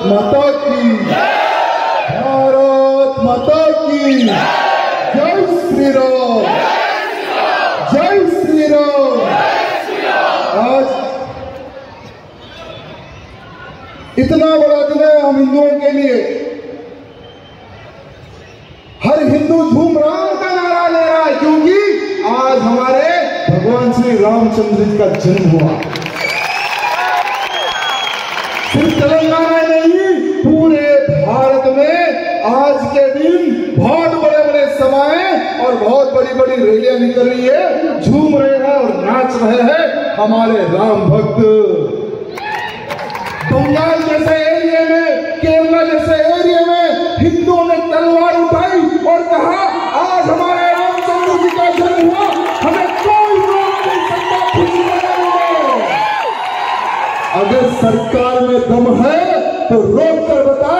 माता की, भारत माता की, जय श्री राम, जय श्री राम। आज इतना बड़ा दिन है हम हिंदुओं के लिए। हर हिंदू धूम राम का नारा ले रहा है, क्योंकि आज हमारे भगवान श्री रामचंद्र जी का जन्म हुआ। सिर्फ तेलंगाना नहीं, पूरे भारत में आज के दिन बहुत बड़े बड़े सभाएं और बहुत बड़ी बड़ी रैलियां निकल रही है, झूम रहे हैं और नाच रहे हैं हमारे राम भक्त। बंगाल जैसे एरिया में, केरला जैसे एरिया में हिंदुओं ने तलवार उठाई और कहा आज हमारे रामचंद्र जी का जन्म हुआ, हमें कोई रोक नहीं सकता, खुशी मनाएंगे। अगर सरकार में दम है तो रोक कर बता,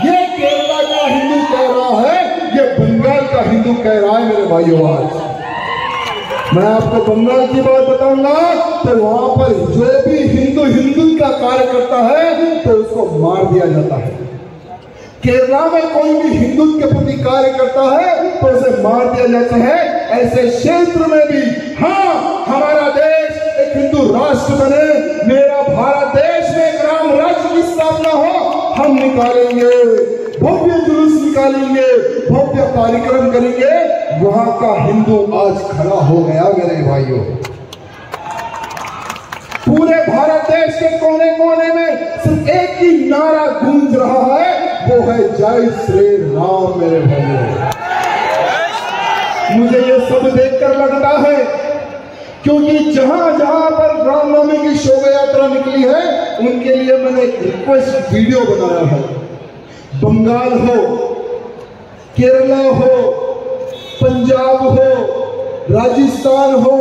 ये केरला का हिंदू कह रहा है, ये बंगाल का हिंदू कह रहा है। मेरे भाइयों, आज मैं आपको बंगाल की बात बताऊंगा तो वहां पर जो भी हिंदू का कार्य करता है तो उसको मार दिया जाता है। केरला में कोई भी हिंदू के प्रति कार्य करता है तो उसे मार दिया जाता है। ऐसे क्षेत्र में भी हाँ, हमारा देश एक हिंदू राष्ट्र बने, मेरा भारत देश में एक राम राज्य की स्थापना हो, हम निकालेंगे, भव्य जुलूस निकालेंगे, भव्य कार्यक्रम करेंगे। वहां का हिंदू आज खड़ा हो गया। मेरे भाइयों, पूरे भारत देश के कोने कोने में सिर्फ एक ही नारा गूंज रहा है, वो है जय श्री राम। मेरे भाइयों, मुझे ये सब देखकर लगता है, क्योंकि जहां जहां पर रामनवमी की शोभा यात्रा निकली है उनके लिए मैंने एक रिक्वेस्ट वीडियो बनाया है। बंगाल हो, केरला हो, पंजाब हो, राजस्थान हो,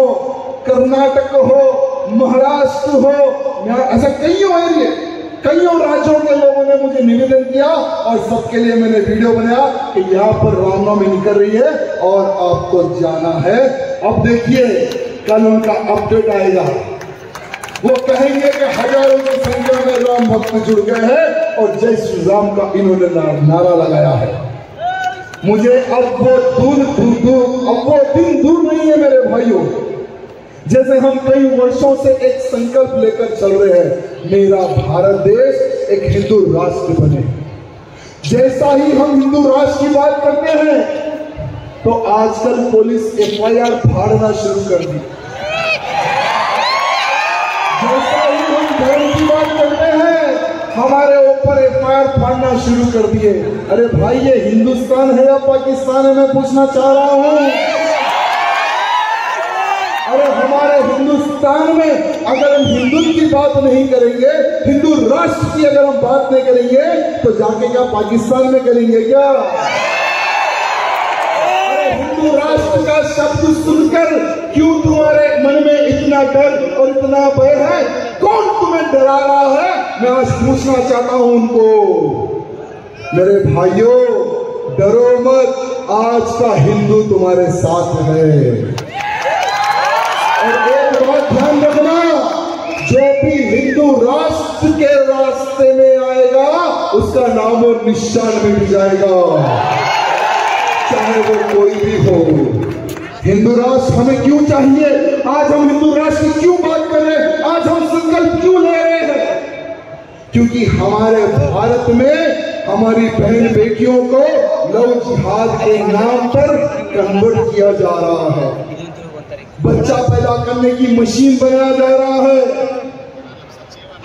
कर्नाटक हो, महाराष्ट्र हो, ऐसा कईयों एरिया, कईयों राज्यों के लोगों ने मुझे निवेदन किया और सबके लिए मैंने वीडियो बनाया कि यहाँ पर रामनवमी निकल रही है और आपको जाना है। अब देखिए, कल उनका अपडेट आएगा, वो कहेंगे कि हजारों की संख्या में राम भक्त जुड़ गए हैं और जय श्री राम का इन्होंने नारा लगाया है। मुझे अब वो दिन दूर नहीं है मेरे भाइयों। जैसे हम कई वर्षों से एक संकल्प लेकर चल रहे हैं, मेरा भारत देश एक हिंदू राष्ट्र बने। जैसा ही हम हिंदू राष्ट्र की बात करते हैं तो आजकल पुलिस FIR फाड़ना शुरू कर दी। जैसा ही हम धर्म की बात करते हैं हमारे ऊपर FIR फाड़ना शुरू कर दिए। अरे भाई, ये हिंदुस्तान है या पाकिस्तान है, मैं पूछना चाह रहा हूं। अरे हमारे हिंदुस्तान में अगर हम हिंदू की बात नहीं करेंगे, हिंदू राष्ट्र की अगर हम बात नहीं करेंगे तो जाके क्या पाकिस्तान में करेंगे क्या? अरे हिंदू राष्ट्र का शब्द सुनकर क्यों तुम्हारे मन में इतना डर और इतना भय है? कौन तुम्हें डरा रहा है? मैं आज पूछना चाहता हूं उनको। मेरे भाइयों, डरो मत, आज का हिंदू तुम्हारे साथ है। और एक बात ध्यान रखना, जो भी हिंदू राष्ट्र के रास्ते में आएगा उसका नाम और निशान मिट जाएगा, चाहे वो कोई भी हो। हिंदू राष्ट्र हमें क्यों चाहिए? आज हम हिंदू राष्ट्र की क्यों बात कर रहे हैं? आज हम संकल्प क्यों ले रहे हैं? क्योंकि हमारे भारत में हमारी बहन बेटियों को लव जिहाद के नाम पर कन्वर्ट किया जा रहा है, बच्चा पैदा करने की मशीन बनाया जा रहा है।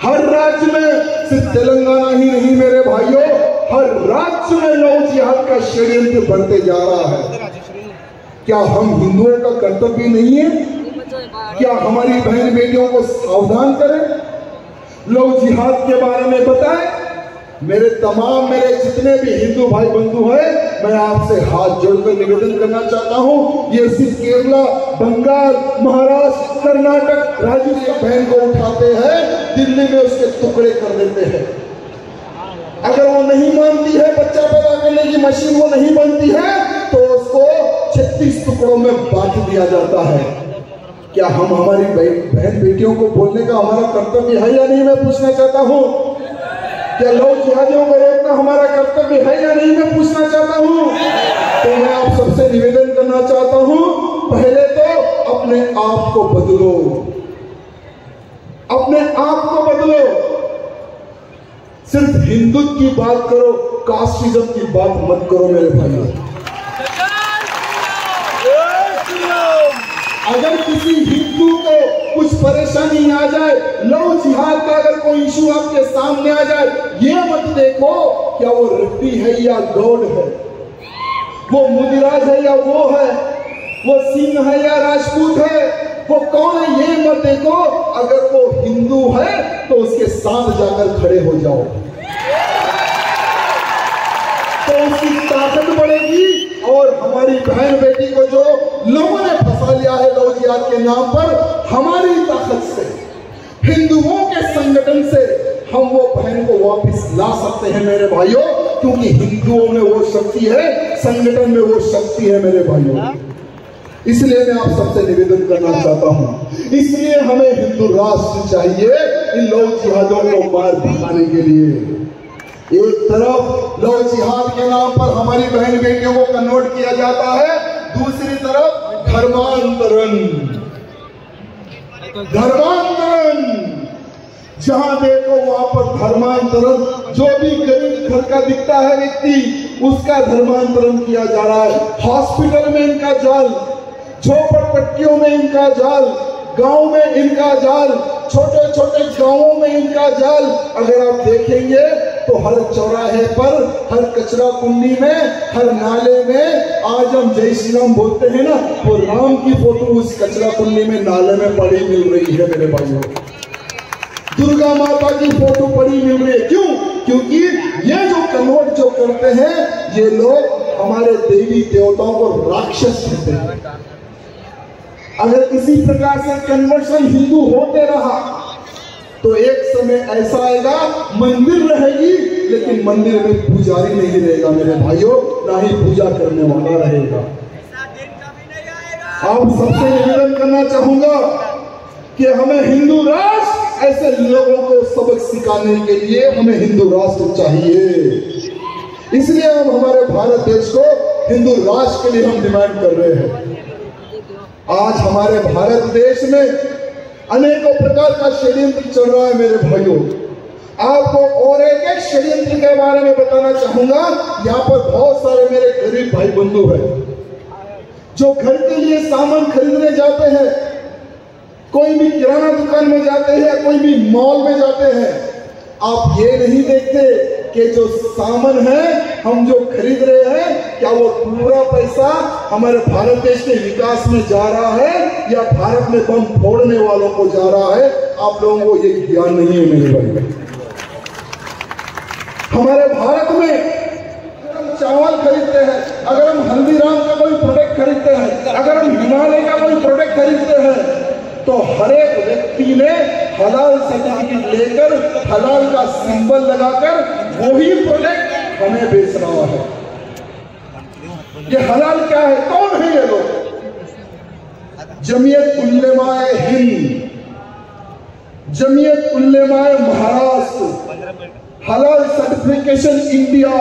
हर राज्य में, सिर्फ तेलंगाना ही नहीं मेरे भाइयों, हर राज्य में लव जिहाद का षड्यंत्र बढ़ते जा रहा है। क्या हम हिंदुओं का कर्तव्य नहीं है? क्या हमारी बहन बेटियों को सावधान करें, लव जिहाद के बारे में बताएं? मेरे जितने भी हिंदू भाई बंधु हैं, मैं आपसे हाथ जोड़कर निवेदन करना चाहता हूं, ये सिर्फ केरला, बंगाल, महाराष्ट्र, कर्नाटक राज्य की बहन को उठाते हैं, दिल्ली में उसके टुकड़े कर देते हैं। अगर वो नहीं मानती है, बच्चा पैदा करने की मशीन वो नहीं बनती है, तो उसको 36 टुकड़ों में बांट दिया जाता है। क्या हम हमारी बहन बेटियों को बोलने का हमारा कर्तव्य है या नहीं, मैं पूछना चाहता हूं। क्या लव जिहादियों को रोकना हमारा कर्तव्य है या नहीं, मैं पूछना चाहता हूँ। तो मैं आप सबसे निवेदन करना चाहता हूँ, पहले तो अपने आप को बदलो, अपने आप को बदलो। सिर्फ हिंदुत्व की बात करो, कास्टिज्म की बात मत करो मेरे भाइयों। अगर किसी हिंदू को कुछ परेशानी आ जाए, लव जिहाद का अगर कोई इशू आपके सामने आ जाए, ये मत देखो क्या वो रेड्डी है या गौड़ है, वो मुदिराज है या वो है, वो सिंह है या राजपूत है, वो कौन है ये मत देखो। अगर वो हिंदू है तो उसके साथ जाकर खड़े हो जाओ, तो उसकी ताकत बढ़ेगी। और हमारी बहन बेटी को जो लोगों ने फंसा लिया है लव जिहाद के नाम पर, हमारी ताकत से, हिंदुओं के संगठन से हम वो बहन को वापस ला सकते हैं मेरे भाइयों, क्योंकि हिंदुओं में वो शक्ति है, संगठन में वो शक्ति है मेरे भाइयों। इसलिए मैं आप सबसे निवेदन करना चाहता हूं, इसलिए हमें हिंदू राष्ट्र चाहिए इन लव जिहादों को मार भगाने के लिए। एक तरफ लव जिहाद के नाम पर हमारी बहन बेटियों को कन्वर्ट किया जाता है, दूसरी तरफ धर्मांतरण, धर्मांतरण जहां देखो वहां पर धर्मांतरण। जो भी गरीब घर का दिखता है व्यक्ति, उसका धर्मांतरण किया जा रहा है। हॉस्पिटल में इनका जाल, झोपड़पट्टियों में इनका जाल, गांव में इनका जाल, छोटे छोटे गांवों में इनका जाल। अगर आप देखेंगे तो हर चौराहे पर, हर कचरा कुंडी में, हर नाले में, आज हम जय श्री राम बोलते हैं ना, तो राम की फोटो उस कचरा कुंडी में, नाले में पड़ी मिल रही है मेरे भाइयों। दुर्गा माता की फोटो पड़ी मिल रही है। क्यों? क्योंकि ये जो कन्वर्ट जो करते हैं, ये लोग हमारे देवी देवताओं को राक्षस कहते हैं। अगर इसी प्रकार से कन्वर्शन हिंदू होते रहा तो एक समय ऐसा आएगा, मंदिर रहेगी लेकिन मंदिर में पुजारी नहीं रहेगा मेरे भाइयों, ना ही पूजा करने वाला रहेगा। आप सबसे निवेदन करना चाहूंगा कि हमें हिंदू राष्ट्र, ऐसे लोगों को सबक सिखाने के लिए हमें हिंदू राष्ट्र चाहिए। इसलिए हम हमारे भारत देश को हिंदू राष्ट्र के लिए हम डिमांड कर रहे हैं। आज हमारे भारत देश में अनेकों प्रकार का षड्यंत्र चल रहा है मेरे भाइयों। आपको और एक षड्यंत्र के बारे में बताना चाहूंगा। यहाँ पर बहुत सारे मेरे गरीब भाई बंधु हैं जो घर के लिए सामान खरीदने जाते हैं, कोई भी किराना दुकान में जाते हैं, कोई भी मॉल में जाते हैं। आप ये नहीं देखते कि जो सामान है हम जो खरीद रहे हैं, क्या वो पूरा पैसा हमारे भारत देश के विकास में जा रहा है या भारत में बम फोड़ने वालों को जा रहा है। आप लोगों को ये ज्ञान नहीं है मेरे भाई। हमारे भारत में हम चावल खरीदते हैं, अगर हम हल्दीराम का कोई प्रोडक्ट खरीदते हैं, अगर हम हिमालय का कोई प्रोडक्ट खरीदते हैं, तो हर एक व्यक्ति ने हलाल सर्टिफिकेट लेकर, हलाल का सिंबल लगाकर वही प्रोडक्ट हमें बेच रहा है। ये हलाल क्या है? कौन है ये लोग? जमीयत उल्लेमाए हिंद, जमीयत उल्लेमाए महाराष्ट्र, हलाल सर्टिफिकेशन इंडिया,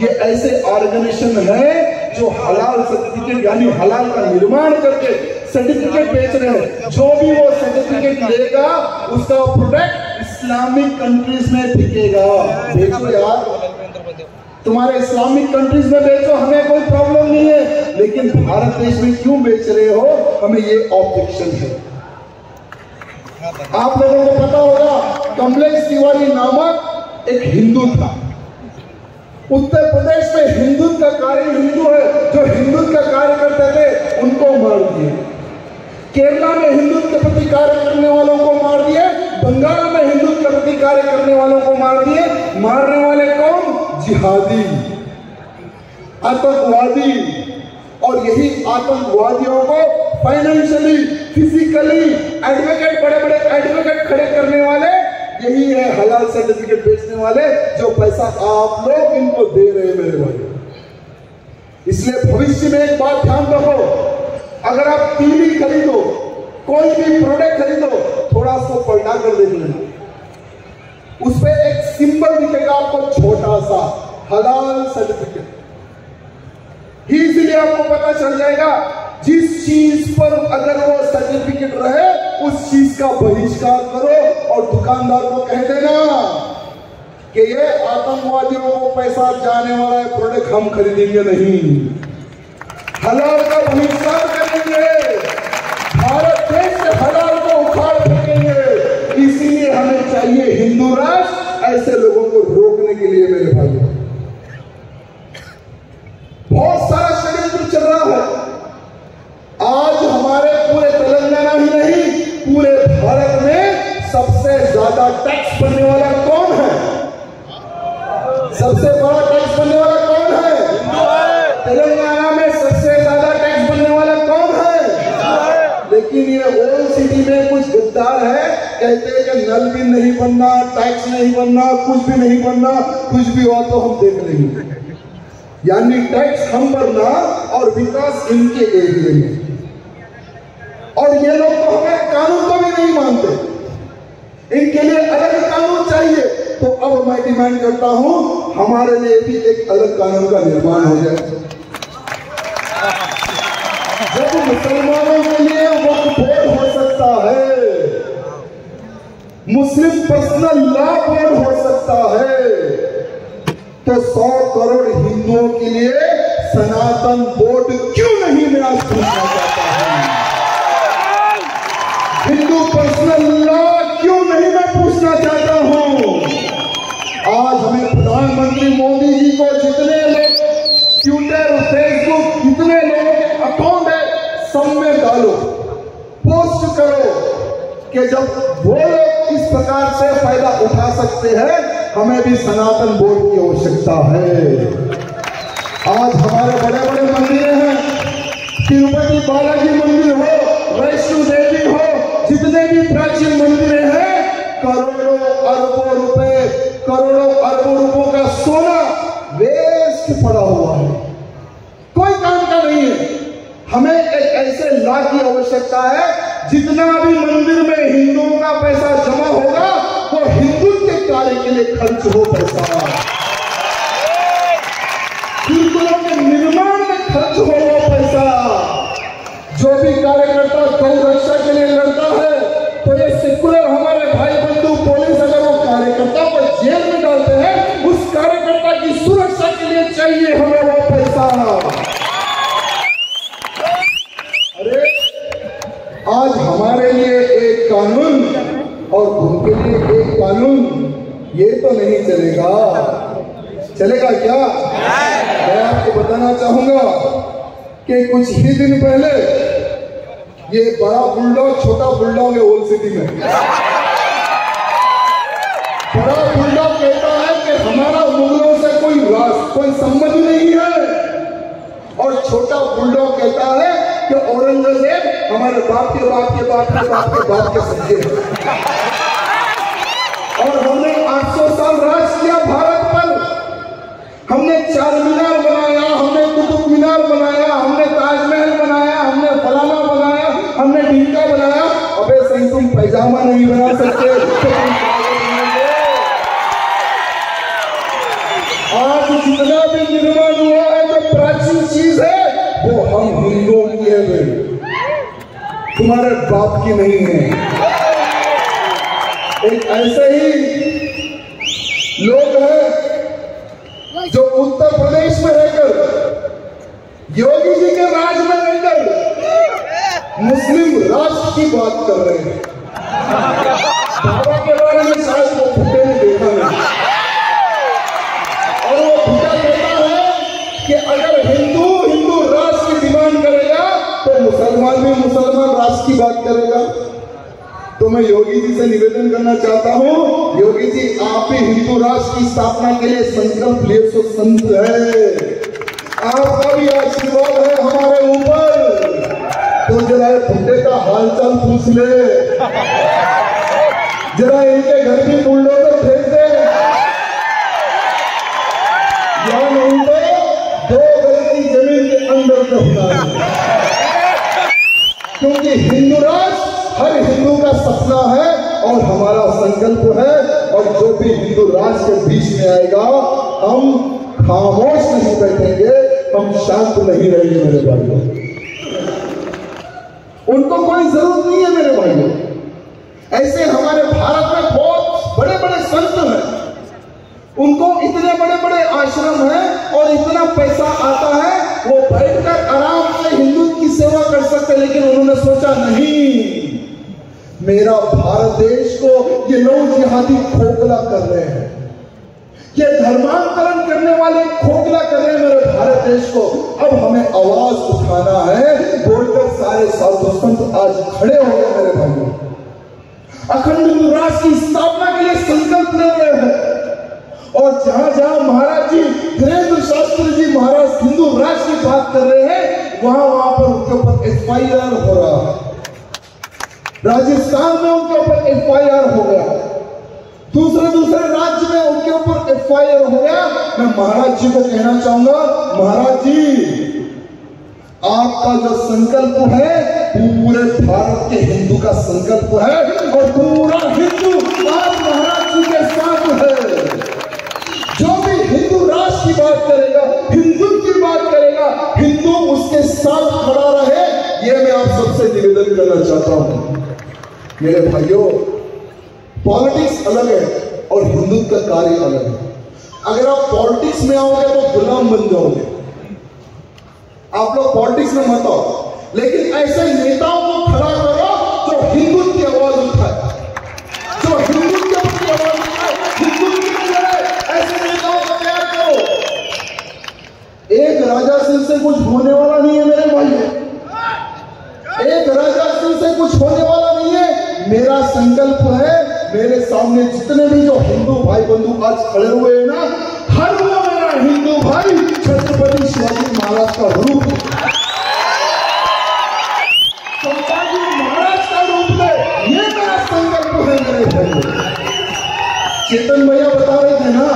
ये ऐसे ऑर्गेनाइजेशन है जो हलाल सर्टिफिकेट यानी हलाल का निर्माण करके सर्टिफिकेट बेच रहे हैं। जो भी वो सर्टिफिकेट लेगा उसका प्रोडक्ट इस्लामिक कंट्रीज में बिकेगा। बेचो यार, तुम्हारे इस्लामिक कंट्रीज में बेचो, हमें कोई प्रॉब्लम नहीं है, लेकिन भारत देश में क्यों बेच रहे हो, हमें ये ऑब्जेक्शन है। आप लोगों को पता होगा कमलेश तिवारी नामक एक हिंदू था। उत्तर प्रदेश में हिंदुत्व का कार्य हिंदू है जो हिंदुत्व का कार्य करते थे उनको मार दिए। केरला में हिंदुत्व के प्रति कार्य करने वालों को मार दिए, बंगाल में हिंदुत्व के प्रति कार्य करने वालों को मार दिए। मारने वाले कौन? जिहादी, आतंकवादी। और यही आतंकवादियों को फाइनेंशियली, फिजिकली एडवोकेट, बड़े बड़े एडवोकेट खड़े करने वाले यही है हलाल सर्टिफिकेट बेचने वाले, जो पैसा आप लोग इनको दे रहे हैं मेरे भाई। इसलिए भविष्य में एक बात ध्यान रखो, अगर आप टीवी खरीदो, कोई भी प्रोडक्ट खरीदो, थोड़ा सा पलटा कर देख लेना, उस पर एक सिंबल दिखेगा आपको, छोटा सा हलाल सर्टिफिकेट। इसीलिए आपको पता चल जाएगा जिस चीज पर अगर वो सर्टिफिकेट रहे उस चीज का बहिष्कार करो और दुकानदार को कह देना कि ये आतंकवादियों को पैसा जाने वाला है प्रोडक्ट हम खरीदेंगे नहीं, हलाल का बहिष्कार करेंगे, भारत देश से हलाल को उखाड़ फेंकेंगे। इसीलिए हमें चाहिए हिंदू राष्ट्र, ऐसे लोगों को रोकने के लिए मेरे भाइयों बहुत सारा षड्यंत्र चल रहा है। आज हमारे पूरे तेलंगाना ही नहीं पूरे भारत में सबसे ज्यादा टैक्स भरने वाला कौन है? सबसे बड़ा टैक्स भरने वाला कौन है? तेलंगाना में सबसे ज्यादा टैक्स भरने वाला कौन है? लेकिन ये ओल्ड सिटी में कुछ गद्दार है, कहते हैं कि नल भी नहीं बनना, टैक्स नहीं बनना, कुछ भी नहीं बनना, कुछ भी हुआ तो हम देख लेंगे। यानी टैक्स हम भरना और विकास इनके एरिया में। और ये लोग तो हमें कानून को भी नहीं मानते, इनके लिए अलग कानून चाहिए। तो अब मैं डिमांड करता हूं हमारे लिए भी एक अलग कानून का निर्माण हो जाए। जब मुसलमानों के लिए वक्फ बोर्ड हो सकता है, मुस्लिम पर्सनल लॉ बोर्ड हो सकता है, तो 100 करोड़ हिंदुओं के लिए सनातन बोर्ड क्यों नहीं? मैं आज पूछना चाहता हूं हिंदू पर्सनल लॉ क्यों नहीं? मैं पूछना चाहता हूं। आज हमें प्रधानमंत्री मोदी जी को जितने लोग ट्विटर फेसबुक जितने लोगों के अकाउंट है सब में डालो, पोस्ट करो कि जब वो लोग इस प्रकार से फायदा उठा सकते हैं हमें भी सनातन बोर्ड की आवश्यकता है। आज हमारे बड़े बड़े मंदिर हैं, तिरुपति बालाजी मंदिर हो, वैष्णो देवी हो, जितने भी प्राचीन मंदिर हैं, करोड़ों अरबों रुपए, करोड़ों अरबों रुपयों का सोना वेस्ट पड़ा हुआ है, कोई काम का नहीं है। हमें एक ऐसे लॉ की आवश्यकता है जितना भी मंदिर में हिंदुओं का पैसा जमा होगा वो हिंदुत्व के कार्य के लिए खर्च हो पैसा, गुरुकुलों के निर्माण में खर्च हो वो पैसा। जो भी कार्यकर्ता गौ रक्षा के लिए लड़ता है तो ये सेकुलर हमारे भाई बंधु पुलिस अगर वो कार्यकर्ता को जेल में डालते हैं उस कार्यकर्ता की सुरक्षा के लिए चाहिए हमें वो पैसा। अरे आज हमारे लिए एक कानून और उनके लिए एक कानून, ये तो नहीं चलेगा। चलेगा क्या? मैं आपको बताना चाहूंगा कि कुछ ही दिन पहले ये बड़ा बुलडॉग छोटा बुलडॉग है ओल्ड सिटी में, बड़ा बुलडॉग कहता है कि हमारा मुगलों से कोई संबंध नहीं है, और छोटा बुलडॉग कहता है कि औरंगजेब हमारे बाप के बाप के बाप के बाप के बाप के सच्चे हैं और हमने 800 साल राज किया भारत पर। हमने चार मीनार बनाया, हमने कुतुब मीनार बनाया, हमने ताजमहल बनाया, हमने फलाना बनाया, हमने ढींका बनाया। अबे सही तुम पैजामा नहीं बना सकते तो आज जितना भी निर्माण हुआ है जो प्राचीन चीज है वो हम हिंदुओं की है, तुम्हारे बाप की नहीं है। एक ऐसे ही लोग हैं जो उत्तर प्रदेश में रहकर योगी जी के राज में रहकर मुस्लिम राष्ट्र की बात कर रहे हैं। बाबा के बारे में शायद वो भुट्टे ने देखा नहीं, और वो भुट्टा कहता है कि अगर हिंदू राष्ट्र की डिमांड करेगा तो मुसलमान भी मुसलमान राष्ट्र की बात करेगा। तो मैं योगी जी से निवेदन करना चाहता हूं, योगी जी आप ही हिंदू राष्ट्र की स्थापना के लिए संकल्प लिए तो संत है, आपका भी आशीर्वाद है हमारे ऊपर। तो जरा भुट्टे का हालचाल पूछ ले, जरा इनके घर की बुलडोजर भेज दे, या नहीं तो 2 गज की जमीन के अंदर दफना दे। क्योंकि हिंदू राष्ट्र हर हिंदू का सपना है और हमारा संकल्प है, और जो भी हिंदू राष्ट्र के बीच में आएगा हम खामोश नहीं बैठेंगे, हम शांत नहीं रहेंगे मेरे भाइयों। उनको कोई जरूरत नहीं है मेरे भाइयों। ऐसे हमारे भारत में बहुत बड़े बड़े संत हैं, उनको इतने बड़े बड़े आश्रम हैं और इतना पैसा आता है, वो बैठकर आराम से हिंदू की सेवा कर सकते, लेकिन उन्होंने सोचा नहीं, मेरा भारत देश को ये लोग जिहादी खोखला कर रहे हैं, ये धर्मांतरण करने वाले खोखला कर रहे हैं मेरे भारत देश को। अब हमें आवाज उठाना है, बोलकर सारे साधु संत आज खड़े हो गए मेरे भाइयों, अखंड हिंदू राष्ट्र की स्थापना के लिए संकल्प ले रहे हैं। और जहां जहां महाराज जी धीरेन्द्र शास्त्री जी महाराज हिंदू राष्ट्र की बात कर रहे हैं, वहां पर उनके ऊपर एफआईआर हो रहा है। राजस्थान में उनके ऊपर एफआईआर हो गया, दूसरे राज्य में उनके ऊपर एफआईआर हो गया। मैं महाराज जी को कहना चाहूंगा, महाराज जी आपका जो संकल्प है पूरे भारत के हिंदू का संकल्प है, और पूरा हिंदू आज महाराज जी के साथ है। जो भी हिंदू राष्ट्र की बात करेगा, हिंदू की बात करेगा, हिंदू उसके साथ खड़ा रहे, ये मैं आप सबसे निवेदन करना चाहता हूं मेरे भाइयों। पॉलिटिक्स अलग है और हिंदुत्व का कार्य अलग है। अगर आप पॉलिटिक्स में आओगे तो गुलाम बन जाओगे, आप लोग पॉलिटिक्स में मत आओ, लेकिन ऐसे नेताओं को खड़ा करो जो हिंदुत्व की आवाज उठाए, जो हिंदुत्व की आवाज उठाए, हिंदुत्व की लड़े, ऐसे नेताओं को तैयार करो। एक राजा सिंह से कुछ होने वाला नहीं है मेरे भाइयों, एक राजा सिंह से कुछ होने वाला नहीं है। मेरा संकल्प है, मेरे सामने जितने भी जो हिंदू भाई बंधु आज खड़े हुए हैं ना, हर वो मेरा हिंदू भाई छत्रपति शिवाजी महाराज का रूप, संभाजी महाराज का रूप है, ये मेरा संकल्प है मेरे भाई। चेतन भैया बता रहे थे ना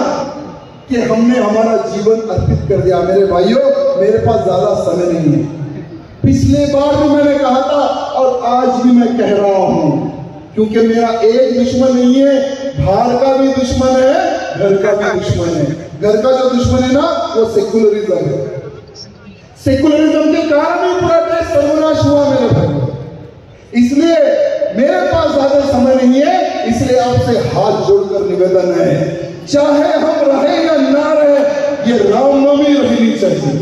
कि हमने हमारा जीवन अर्पित कर दिया। मेरे भाइयों, मेरे पास ज्यादा समय नहीं है, पिछले बार भी मैंने कहा था और आज भी मैं कह रहा हूं, क्योंकि मेरा एक दुश्मन नहीं है, बाहर का भी दुश्मन है, घर का भी दुश्मन है। घर का जो दुश्मन है ना वो सेकुलरिज्म है, सेकुलरिज्म के कारण ही पूरा देश सर्वनाश हुआ मेरे भाई। इसलिए मेरे पास ज्यादा समय नहीं है, इसलिए आपसे हाथ जोड़कर निवेदन है, चाहे हम रहे या ना रहे, ये रामनवमी रहनी चाहिए।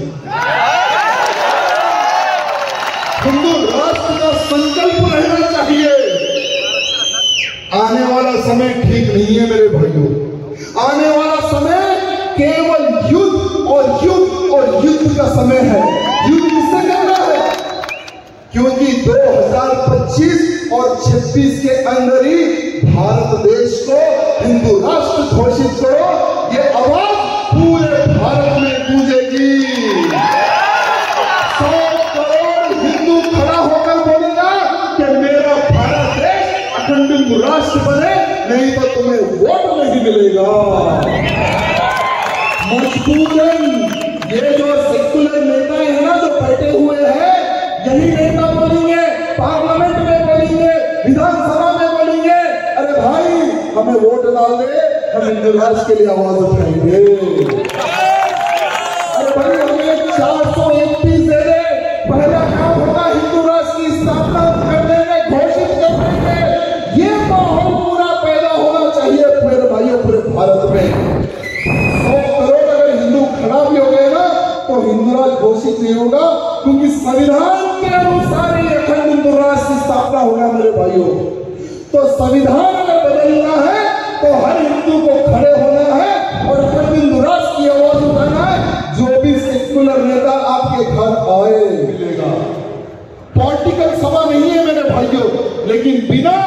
हिंदू राष्ट्र का संकल्प रहना चाहिए। आने वाला समय ठीक नहीं है मेरे भाइयों, आने वाला समय केवल युद्ध और युद्ध और युद्ध का समय है। युद्ध किससे करना है? क्योंकि 2025 और 26 के अंदर ही भारत देश को हिंदू राष्ट्र घोषित करो, ये आवाज पूरे भारत में गूंजेगी। 100 करोड़ हिंदू खड़ा होकर बोलेगा कि मेरा भारत देश अखंड हिंदू राष्ट्र बने, नहीं तो तुम्हें वोट नहीं मिलेगा। मजबूरन ये जो सेकुलर नेता है ना, जो बैठे हुए हैं, यही नेता बोलेंगे, पार्लियामेंट में बोलेंगे, विधानसभा में बोलेंगे, अरे भाई हमें वोट डाल दे, हम हिंदू राष्ट्र के लिए आवाज उठाएंगे। अरे भाई हमें 431 दे दे, पहला काम होगा हिंदू राष्ट्र की स्थापना कर देंगे, घोषित कर देंगे। ये माहौल पूरा पैदा होना चाहिए मेरे भाइयों पूरे भारत में। 100 करोड़ अगर हिंदू खड़ा भी हो गए ना तो हिंदू राष्ट्र घोषित नहीं होगा, क्योंकि संविधान के अनुसार ही अखंड हिंदू राष्ट्र की स्थापना होगा मेरे भाइयों। तो संविधान अगर बदलना है तो हर हिंदू को खड़े होना है और अखंड हिंदू राष्ट्र की आवाज उठाना है। जो भी सेकुलर नेता आपके घर आए मिलेगा। पॉलिटिकल सभा नहीं है मेरे भाइयों, लेकिन बिना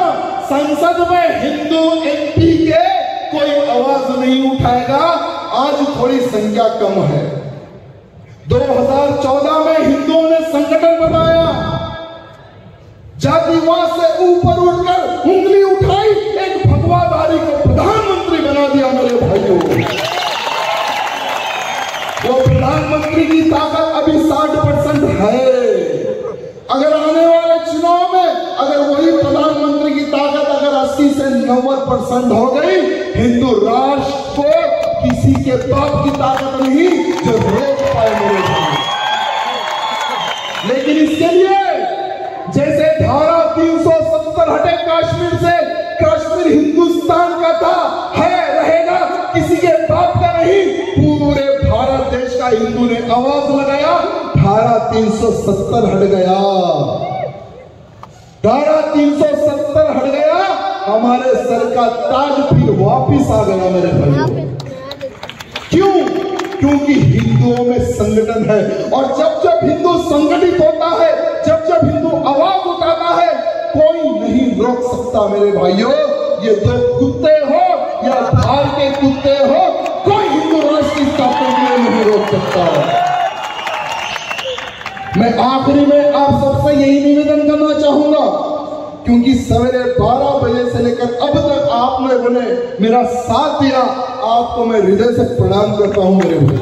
संसद में हिंदू एमपी के कोई आवाज नहीं उठाएगा। आज थोड़ी संख्या कम है। 2014 में हिंदुओं ने संगठन बनाया, जातिवाद से ऊपर उठकर उंगली उठाई, एक भगवाधारी को प्रधानमंत्री बना दिया मेरे भाइयों। वो प्रधानमंत्री की ताकत अभी 60% है। अगर आने वाले चुनाव में अगर वही प्रधानमंत्री की ताकत अगर 80 से 90% हो गई। हिंदू राष्ट्र को किसी के बाप की ताकत नहीं जो रोक पाए मेरे भाई। लेकिन इसके लिए जैसे धारा 370 हटे कश्मीर से, कश्मीर हिंदुस्तान का था, है, रहेगा, किसी के बाप का नहीं, पूरे भारत देश का हिंदू ने आवाज लगाया, धारा 370 हट गया, धारा 370 हट गया, हमारे सर का ताज फिर वापिस आ गया मेरे भाइयों। क्यों? क्योंकि हिंदुओं में संगठन है, और जब जब हिंदू संगठित होता है, जब जब हिंदू आवाज उठाता है, कोई नहीं रोक सकता मेरे भाइयों। ये दो कुत्ते हो या भार के कुत्ते हो, कोई हिंदू राष्ट्र की स्थापना के लिए नहीं रोक सकता। मैं आखिरी में आप सबसे यही निवेदन करना चाहूंगा, क्योंकि सवेरे 12 बजे से लेकर अब तक आप लोगों ने मेरा साथ दिया, आपको मैं हृदय से प्रणाम करता हूं मेरे भाई।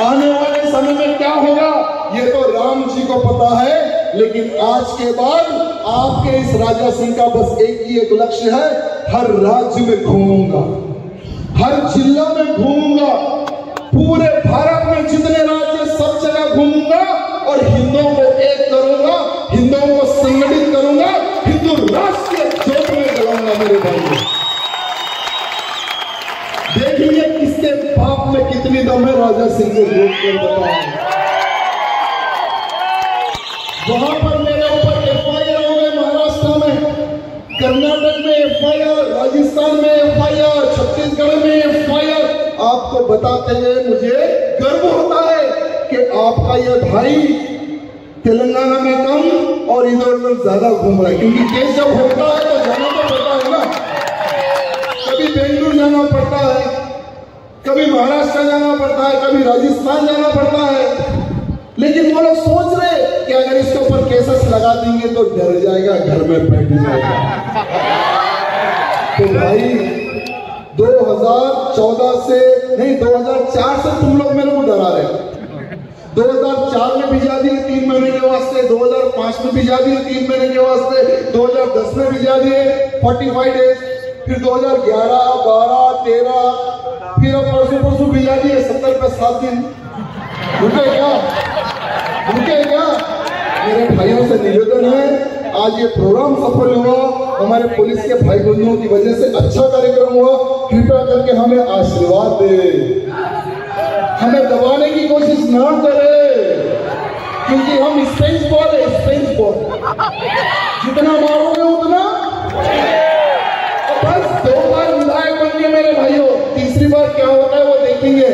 आने वाले समय में क्या होगा ये तो राम जी को पता है, लेकिन आज के बाद आपके इस राजा सिंह का बस एक लक्ष्य है, हर राज्य में घूमूंगा, हर जिला में घूमूंगा, पूरे भारत में जितने राज्य सब जगह घूमूंगा और हिंदुओं को एक करूंगा, हिंदुओं को संगठित करूंगा, हिंदू राष्ट्र के जोत में जलाऊंगा मेरे भाई। देखिए किसके बाप में कितनी दम है, राजा सिंह को रोक कर बताएं। वहां पर मेरे ऊपर एफआईआर हो गए, महाराष्ट्र में, कर्नाटक में एफआईआर, राजस्थान में एफआईआर, छत्तीसगढ़ में एफआईआर। आपको बताते हुए मुझे गर्व होता है कि आपका ये भाई तेलंगाना में कम और इधर उधर ज्यादा घूम रहा है, क्योंकि केस जब होता है तो जाना तो पड़ता है ना, कभी बेंगलुरु जाना पड़ता है, कभी महाराष्ट्र जाना पड़ता है, कभी राजस्थान जाना पड़ता है। लेकिन वो लोग सोच रहे कि अगर इसके ऊपर केसेस लगा देंगे तो डर जाएगा, घर में बैठ जाएगा। तो भाई 2014 से नहीं 2004 से तुम लोग मेरे को डरा रहे। 2004 में भिजा दिए 3 महीने के वास्ते, 2005 में भिजा दिए 3 महीने के वास्ते, 2010 में भिजा दिए 45 डेज, फिर 2011, 12, 13, फिर अब परसों भिजा दिए 70 पे 7 दिन। रुके क्या? मेरे भाइयों से निवेदन है, आज ये प्रोग्राम सफल हुआ, हमारे पुलिस के भाई बंधुओं की वजह से अच्छा कार्यक्रम हुआ। कृपया करके हमें आशीर्वाद दे, हमें दबाने की कोशिश ना करे, क्योंकि हम स्पेंस बॉल है, स्पेंस बॉल, जितना मारोगे उतना। बस 2 बार विधायक बन गए मेरे भाइयों, तीसरी बार क्या होता है वो देखेंगे।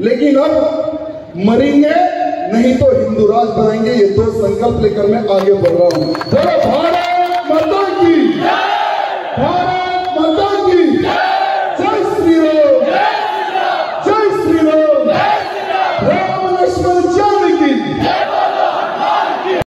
लेकिन अब मरेंगे नहीं तो हिंदू राष्ट्र बनाएंगे, ये 2 संकल्प लेकर मैं आगे बढ़ रहा हूं। बोलो भारत